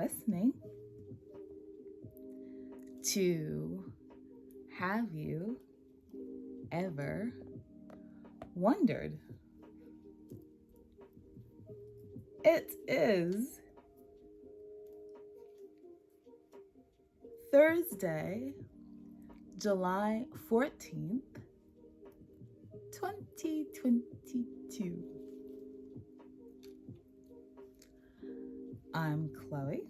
listening to Have You Ever Wondered? It is Thursday, July 14th, 2022. I'm Chloe,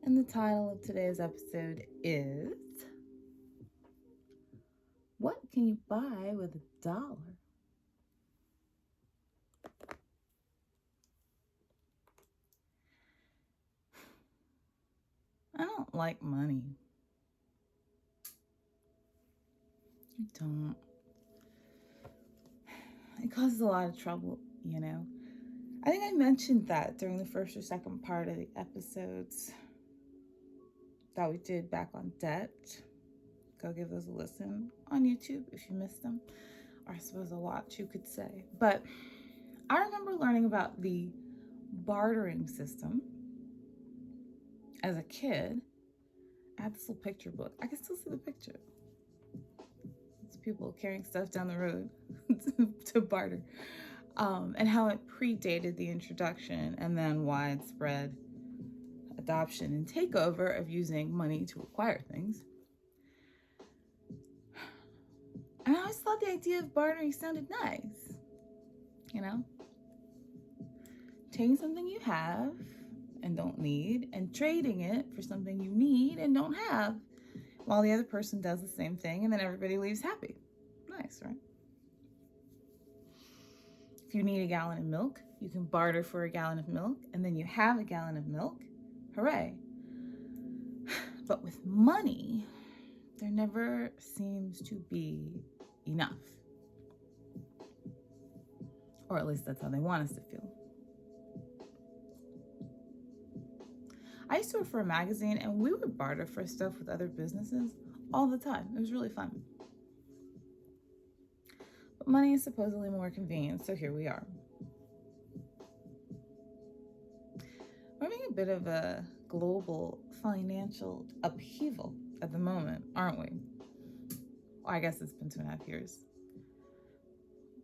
and the title of today's episode is What Can You Buy with $1? I don't like money. I don't. It causes a lot of trouble, you know. I think I mentioned that during the first or second part of the episodes that we did back on debt. Go give those a listen on YouTube if you missed them, or I suppose a watch, you could say. But I remember learning about the bartering system as a kid. I had this little picture book. I can still see the picture. It's people carrying stuff down the road to barter. And how it predated the introduction and then widespread adoption and takeover of using money to acquire things. And I always thought the idea of bartering sounded nice, you know? Taking something you have and don't need and trading it for something you need and don't have while the other person does the same thing, and then everybody leaves happy. Nice, right? If you need a gallon of milk, you can barter for a gallon of milk, and then you have a gallon of milk. Hooray. But with money, there never seems to be enough. Or at least that's how they want us to feel. I used to work for a magazine, and we would barter for stuff with other businesses all the time. It was really fun. But money is supposedly more convenient, so here we are. We're having a bit of a global financial upheaval at the moment, aren't we? Well, I guess it's been 2.5 years.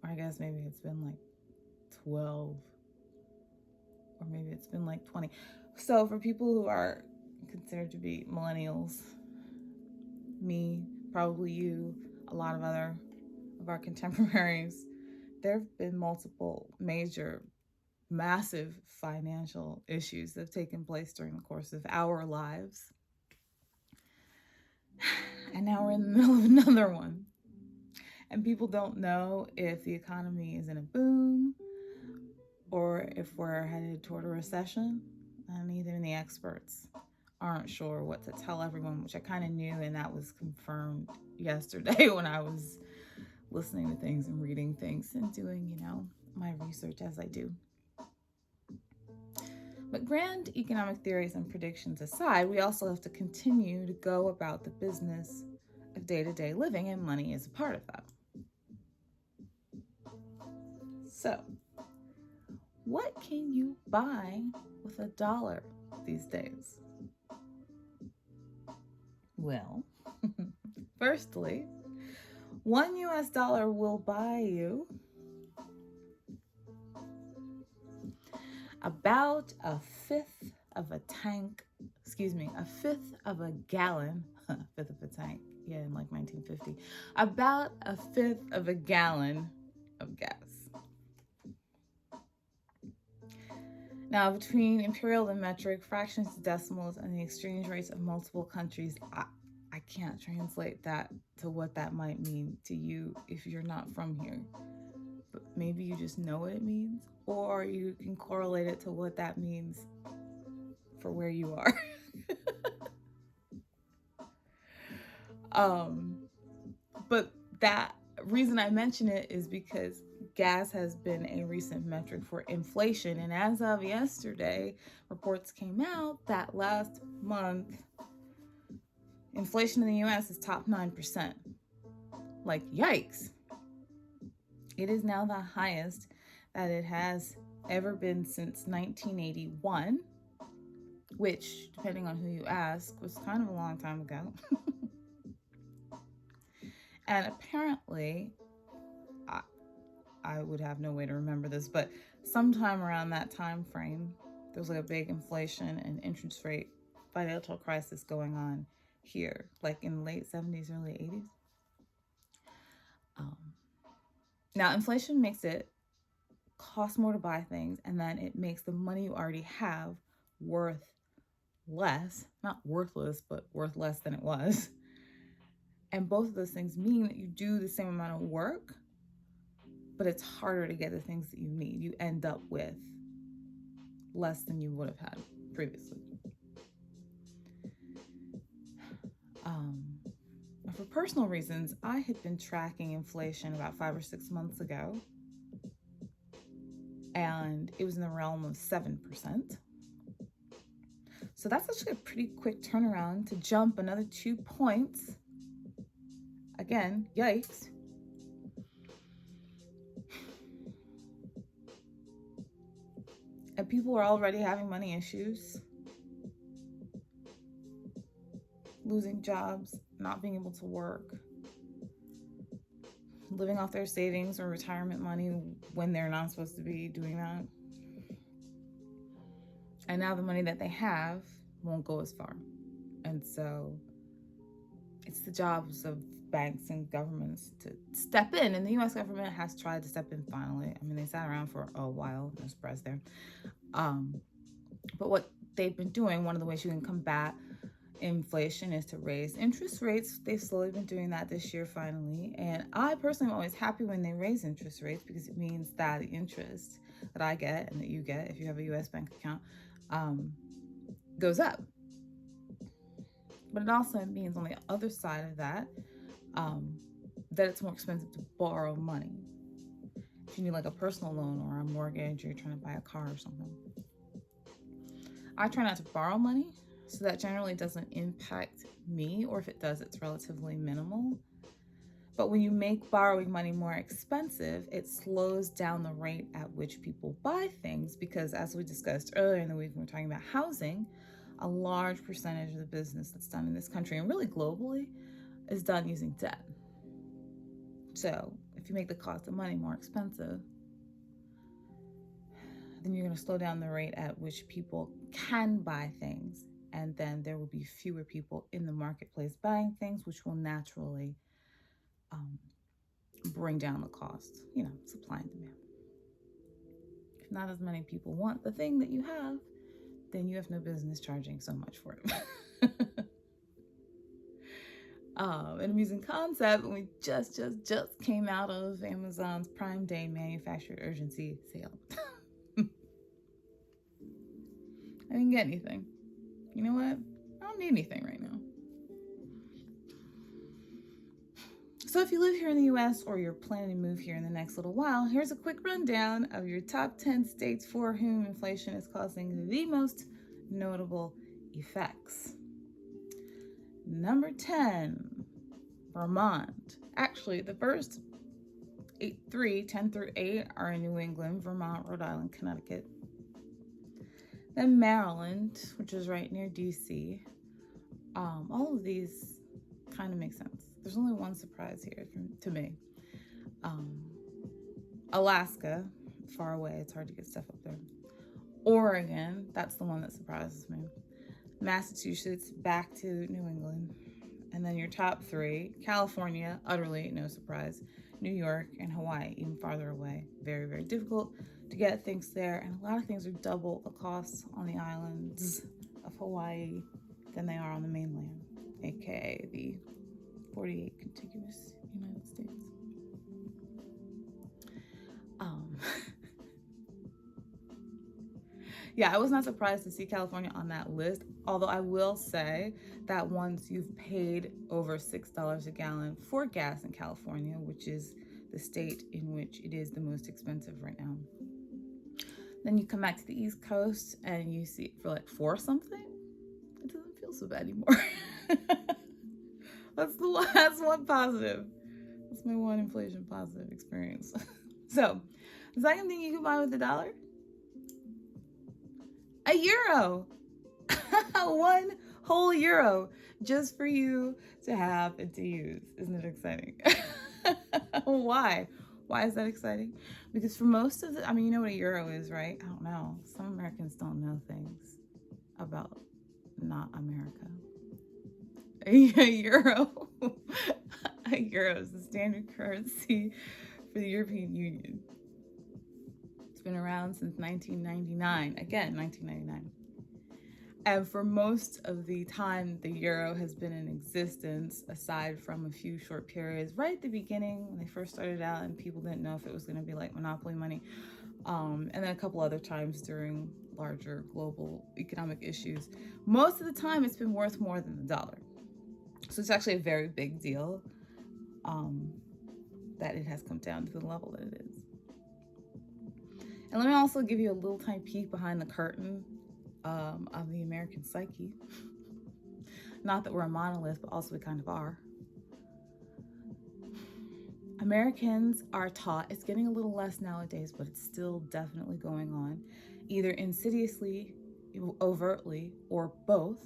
Or I guess maybe it's been like 12. Or maybe it's been like 20. So for people who are considered to be millennials, me, probably you, a lot of other of our contemporaries, there have been multiple major, massive financial issues that have taken place during the course of our lives. And now we're in the middle of another one. And people don't know if the economy is in a boom or if we're headed toward a recession. And even the experts aren't sure what to tell everyone, which I kind of knew, and that was confirmed yesterday when I was listening to things and reading things and doing, my research as I do. But grand economic theories and predictions aside, we also have to continue to go about the business of day-to-day living, and money is a part of that. So, what can you buy with $1 these days? Well, firstly, $1 will buy you about a fifth of a gallon, a fifth of a tank, in like 1950, about a fifth of a gallon of gas. Now, between imperial and metric, fractions to decimals, and the exchange rates of multiple countries, I can't translate that to what that might mean to you if you're not from here. But maybe you just know what it means, or you can correlate it to what that means for where you are. But that reason I mention it is because gas has been a recent metric for inflation. And as of yesterday, reports came out that last month, inflation in the US is top 9%. Like, yikes. It is now the highest that it has ever been since 1981, which, depending on who you ask, was kind of a long time ago. And apparently, I would have no way to remember this, but sometime around that time frame, there was like a big inflation and interest rate financial crisis going on here, like in the late 70s, early 80s. Now, inflation makes it cost more to buy things, and then it makes the money you already have worth less, not worthless, but worth less than it was. And both of those things mean that you do the same amount of work, but it's harder to get the things that you need. You end up with less than you would have had previously. For personal reasons, I had been tracking inflation about 5 or 6 months ago, and it was in the realm of 7%. So that's actually a pretty quick turnaround to jump another 2 points. Again, yikes. And people are already having money issues, losing jobs, not being able to work, living off their savings or retirement money when they're not supposed to be doing that. And now the money that they have won't go as far. And so it's the jobs of banks and governments to step in. And the U.S. government has tried to step in finally. I mean, they sat around for a while, no surprise there. But what they've been doing, one of the ways you can combat inflation is to raise interest rates. They've slowly been doing that this year finally. And I personally am always happy when they raise interest rates, because it means that the interest that I get and that you get if you have a U.S. bank account goes up. But it also means on the other side of that, that it's more expensive to borrow money. If you need like a personal loan or a mortgage, or you're trying to buy a car or something. I try not to borrow money, so that generally doesn't impact me, or if it does, it's relatively minimal. But when you make borrowing money more expensive, it slows down the rate at which people buy things, because as we discussed earlier in the week when we were talking about housing, a large percentage of the business that's done in this country, and really globally, is done using debt. So if you make the cost of money more expensive, then you're going to slow down the rate at which people can buy things. And then there will be fewer people in the marketplace buying things, which will naturally bring down the cost, supply and demand. If not as many people want the thing that you have, then you have no business charging so much for it. An amusing concept, when we just came out of Amazon's Prime Day manufactured urgency sale. I didn't get anything. You know what? I don't need anything right now. So if you live here in the US, or you're planning to move here in the next little while, here's a quick rundown of your top 10 states for whom inflation is causing the most notable effects. Number 10, Vermont. Actually, the first 10 through 8 are in New England, Vermont, Rhode Island, Connecticut. Then Maryland, which is right near DC. All of these kind of make sense. There's only one surprise here to me. Alaska, far away, it's hard to get stuff up there. Oregon, that's the one that surprises me. Massachusetts, back to New England. And then your top 3, California, utterly no surprise. New York and Hawaii, even farther away. Very, very difficult to get things there. And a lot of things are double the cost on the islands of Hawaii than they are on the mainland, aka the 48 contiguous United States. Yeah, I was not surprised to see California on that list, although I will say that once you've paid over $6 a gallon for gas in California, which is the state in which it is the most expensive right now, then you come back to the East Coast and you see it for like $4 something, it doesn't feel so bad anymore. That's one positive. That's my one inflation positive experience. So, the second thing you can buy with $1 A euro. One whole euro just for you to have and to use. Isn't it exciting? Why? Why is that exciting? Because for most of the, I mean, you know what a euro is, right? I don't know. Some Americans don't know things about not America. A euro. A euro is the standard currency for the European Union. It's been around since 1999. Again, 1999. And for most of the time the euro has been in existence, aside from a few short periods right at the beginning when they first started out and people didn't know if it was going to be like monopoly money, and then a couple other times during larger global economic issues, most of the time it's been worth more than the dollar. So it's actually a very big deal that it has come down to the level that it is. And let me also give you a little tiny peek behind the curtain of the American psyche. Not that we're a monolith, but also we kind of are. Americans are taught, it's getting a little less nowadays, but it's still definitely going on, either insidiously, overtly, or both,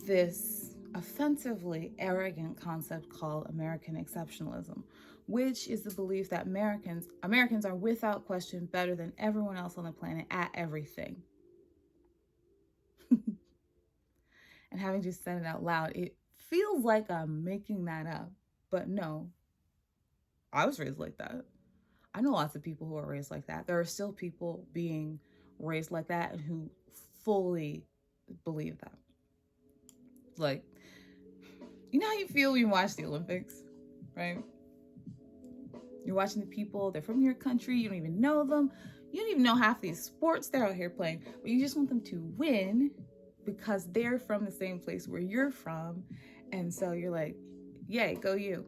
this offensively arrogant concept called American exceptionalism, which is the belief that Americans are without question better than everyone else on the planet at everything. And having just said it out loud, it feels like I'm making that up. But no, I was raised like that. I know lots of people who are raised like that. There are still people being raised like that and who fully believe that. Like, you know how you feel when you watch the Olympics, right? You're watching the people, they're from your country, you don't even know them. You don't even know half these sports they're out here playing, but you just want them to win because they're from the same place where you're from. And so you're like, yay, go you.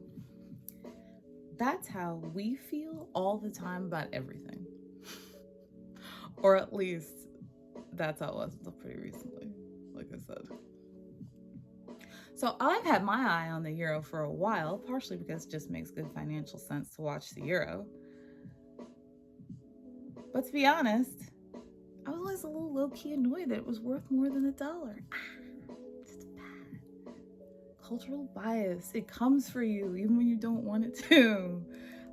That's how we feel all the time about everything. Or at least that's how it was until pretty recently, like I said. So I've had my eye on the euro for a while, partially because it just makes good financial sense to watch the euro. But to be honest, I was always a little low-key annoyed that it was worth more than a dollar. It's bad. Cultural bias. It comes for you even when you don't want it to.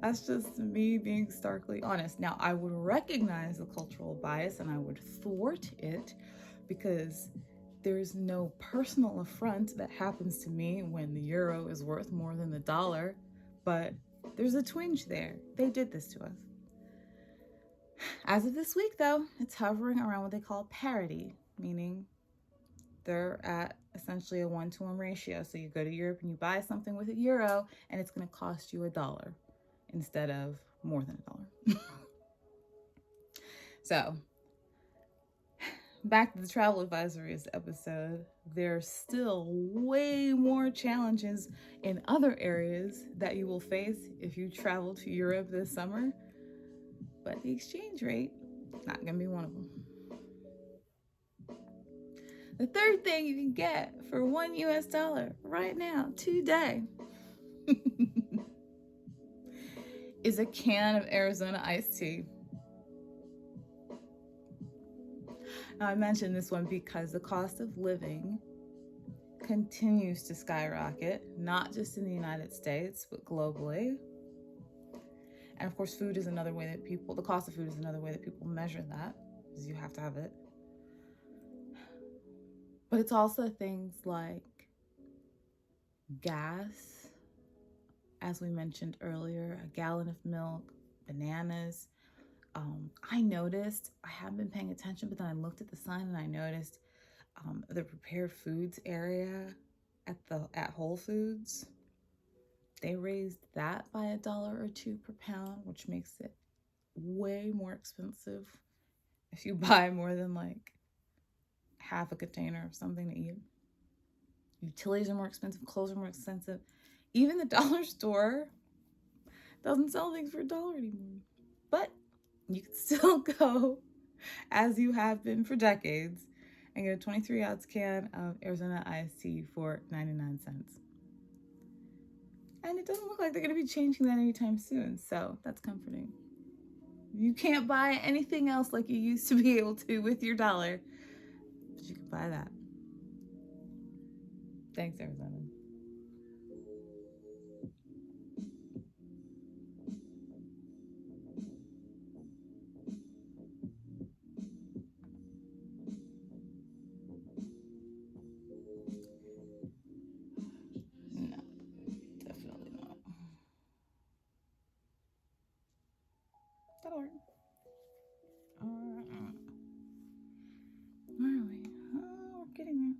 That's just me being starkly honest. Now, I would recognize the cultural bias and I would thwart it because there's no personal affront that happens to me when the euro is worth more than the dollar, but there's a twinge there. They did this to us. As of this week, though, it's hovering around what they call parity, meaning they're at essentially a 1-to-1 ratio. So you go to Europe and you buy something with a euro and it's going to cost you $1 instead of more than $1. So back to the travel advisories episode, there's still way more challenges in other areas that you will face if you travel to Europe this summer, but the exchange rate is not going to be one of them. The third thing you can get for $1 US right now, today, is a can of Arizona iced tea. Now, I mentioned this one because the cost of living continues to skyrocket, not just in the United States, but globally. And of course, the cost of food is another way that people measure that, because you have to have it. But it's also things like gas, as we mentioned earlier, a gallon of milk, bananas. I noticed, I haven't been paying attention, but then I looked at the sign and I noticed the prepared foods area at Whole Foods. They raised that by $1 or $2 per pound, which makes it way more expensive if you buy more than like half a container of something to eat. Utilities are more expensive, clothes are more expensive. Even the dollar store doesn't sell things for $1 anymore. But you can still go, as you have been for decades, and get a 23-ounce can of Arizona iced tea for 99 cents. And it doesn't look like they're going to be changing that anytime soon, so that's comforting. You can't buy anything else like you used to be able to with your dollar, but you can buy that. Thanks, Arizona. No, definitely not. That'll work. Where are we? Oh, we're getting there.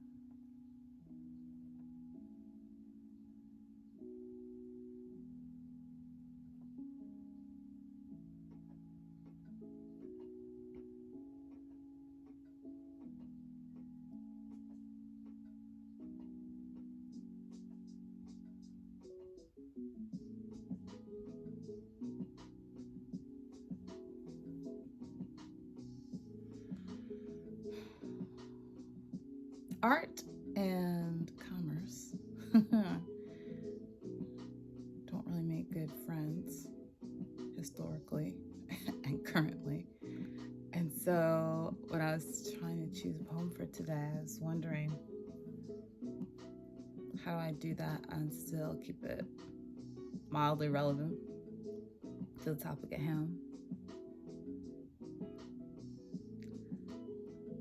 Art and commerce don't really make good friends historically and currently. And so when I was trying to choose a poem for today, I was wondering, how do I do that and still keep it mildly relevant to the topic at hand?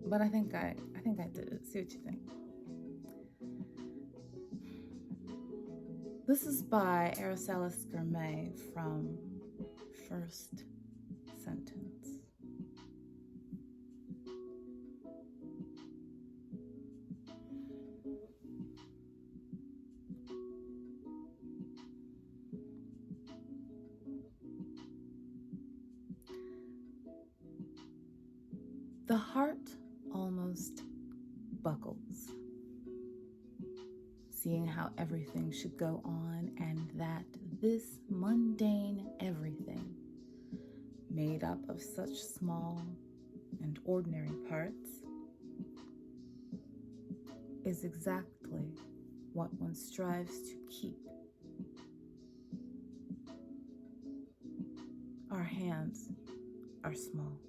But I think I did it. See what you think. This is by Araceli Gourmet from First Sentence. The heart almost buckles, seeing how everything should go on, and that this mundane everything, made up of such small and ordinary parts, is exactly what one strives to keep. Our hands are small.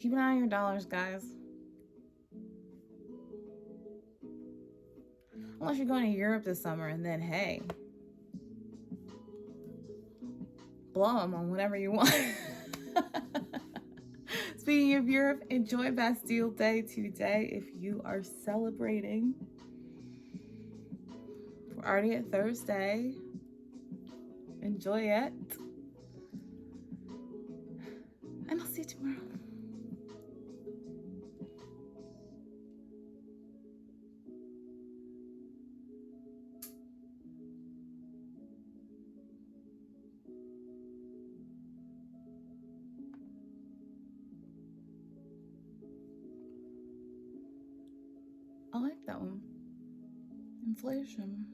Keep an eye on your dollars, guys. Unless you're going to Europe this summer, and then, hey, blow them on whatever you want. Speaking of Europe, enjoy Bastille Day today if you are celebrating. We're already at Thursday. Enjoy it. And I'll see you tomorrow. I like that one. Inflation.